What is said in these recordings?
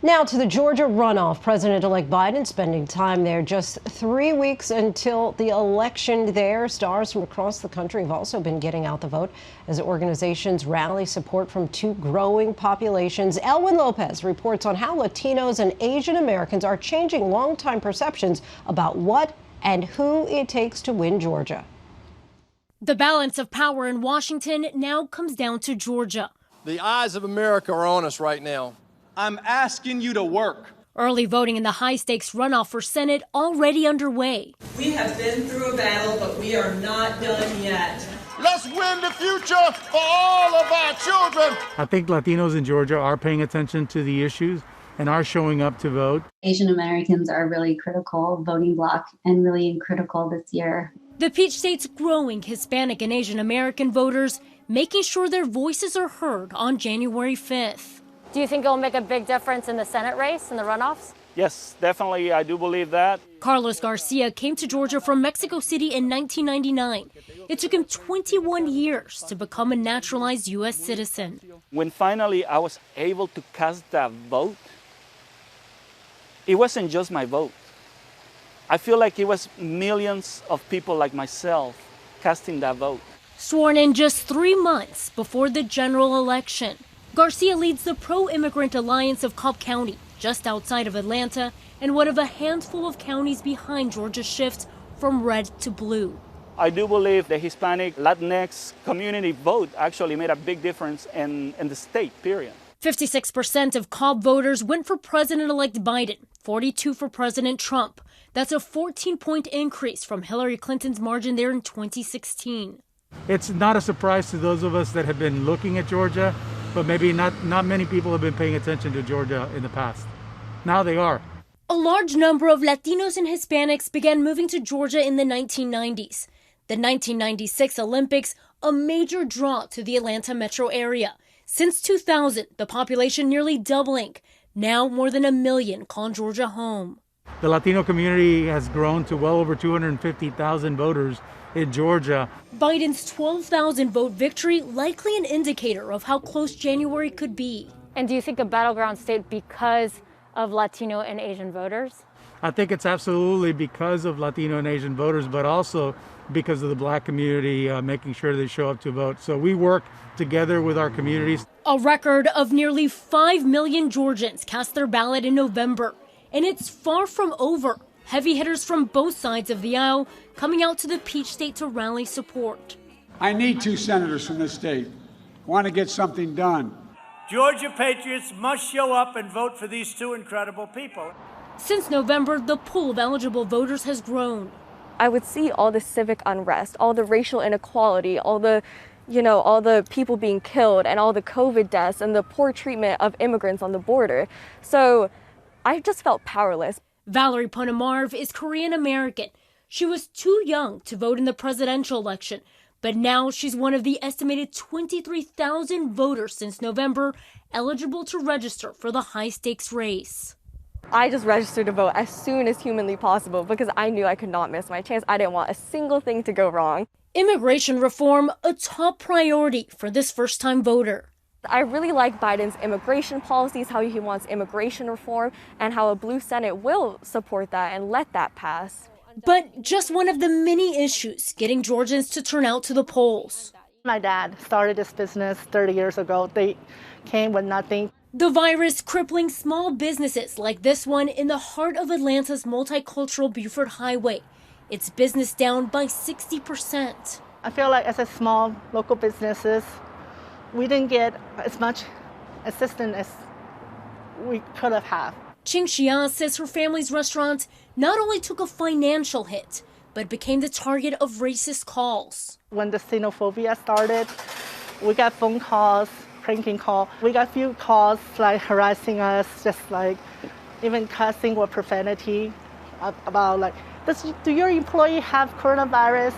Now to the Georgia runoff. President-elect Biden spending time there just 3 weeks until the election there. Stars from across the country have also been getting out the vote as organizations rally support from two growing populations. Elwyn Lopez reports on how Latinos and Asian Americans are changing longtime perceptions about what and who it takes to win Georgia. The balance of power in Washington now comes down to Georgia. The eyes of America are on us right now. I'm asking you to work. Early voting in the high-stakes runoff for Senate already underway. We have been through a battle, but we are not done yet. Let's win the future for all of our children. I think Latinos in Georgia are paying attention to the issues and are showing up to vote. Asian Americans are really critical voting bloc and really critical this year. The Peach State's growing Hispanic and Asian American voters making sure their voices are heard on January 5th. Do you think it'll make a big difference in the Senate race, in the runoffs? Yes, definitely. I do believe that. Carlos Garcia came to Georgia from Mexico City in 1999. It took him 21 years to become a naturalized U.S. citizen. When finally I was able to cast that vote, it wasn't just my vote. I feel like it was millions of people like myself casting that vote. Sworn in just 3 months before the general election, Garcia leads the pro-immigrant alliance of Cobb County, just outside of Atlanta, and one of a handful of counties behind Georgia's shift from red to blue. I do believe the Hispanic Latinx community vote actually made a big difference in the state, period. 56% of Cobb voters went for President-elect Biden, 42% for President Trump. That's a 14-point increase from Hillary Clinton's margin there in 2016. It's not a surprise to those of us that have been looking at Georgia, but maybe not many people have been paying attention to Georgia in the past. Now they are. A large number of Latinos and Hispanics began moving to Georgia in the 1990s. The 1996 Olympics, a major draw to the Atlanta metro area. Since 2000, the population nearly doubling. Now more than 1 million call Georgia home. The Latino community has grown to well over 250,000 voters in Georgia. Biden's 12,000 vote victory likely an indicator of how close January could be. And do you think a battleground state because of Latino and Asian voters? I think it's absolutely because of Latino and Asian voters, but also because of the Black community making sure they show up to vote. So we work together with our communities. A record of nearly 5 million Georgians cast their ballot in November, and it's far from over. Heavy hitters from both sides of the aisle coming out to the Peach State to rally support. I need 2 senators from this state. I want to get something done. Georgia patriots must show up and vote for these two incredible people. Since November, the pool of eligible voters has grown. I would see all the civic unrest, all the racial inequality, all the people being killed and all the COVID deaths and the poor treatment of immigrants on the border. So I just felt powerless. Valerie Ponomarv is Korean American. She was too young to vote in the presidential election, but now she's one of the estimated 23,000 voters since November eligible to register for the high-stakes race. I just registered to vote as soon as humanly possible because I knew I could not miss my chance. I didn't want a single thing to go wrong. Immigration reform, a top priority for this first-time voter. I really like Biden's immigration policies, how he wants immigration reform, and how a blue Senate will support that and let that pass. But just one of the many issues getting Georgians to turn out to the polls. My dad started this business 30 years ago. They came with nothing. The virus crippling small businesses like this one in the heart of Atlanta's multicultural Buford Highway. Its business down by 60%. I feel like as a small local businesses, we didn't get as much assistance as we could have had. Ching Xia says her family's restaurant not only took a financial hit, but became the target of racist calls. When the xenophobia started, we got phone calls, pranking calls. We got a few calls like harassing us, just like even cussing with profanity about like, do your employee have coronavirus?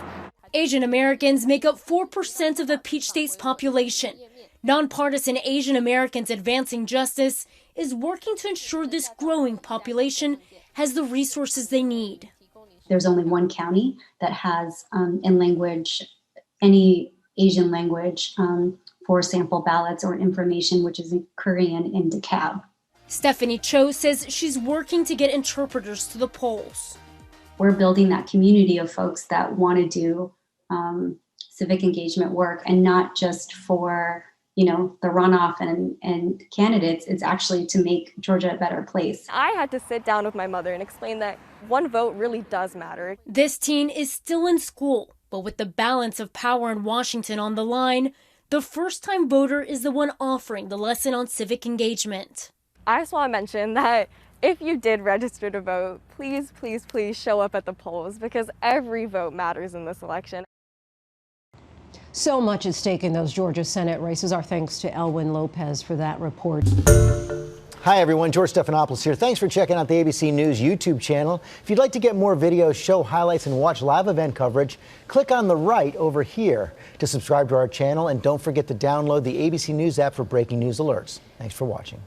Asian Americans make up 4% of the Peach State's population. Nonpartisan Asian Americans Advancing Justice is working to ensure this growing population has the resources they need. There's only one county that has in language, any Asian language for sample ballots or information, which is in Korean in DeKalb. Stephanie Cho says she's working to get interpreters to the polls. We're building that community of folks that want to do civic engagement work, and not just for, you know, the runoff and candidates. It's actually to make Georgia a better place. I had to sit down with my mother and explain that one vote really does matter. This teen is still in school, but with the balance of power in Washington on the line, the first-time voter is the one offering the lesson on civic engagement. I just want to mention that if you did register to vote, please, please, please show up at the polls, because every vote matters in this election. So much at stake in those Georgia Senate races. Our thanks to Elwyn Lopez for that report. Hi, everyone. George Stephanopoulos here. Thanks for checking out the ABC News YouTube channel. If you'd like to get more videos, show highlights, and watch live event coverage, click on the right over here to subscribe to our channel. And don't forget to download the ABC News app for breaking news alerts. Thanks for watching.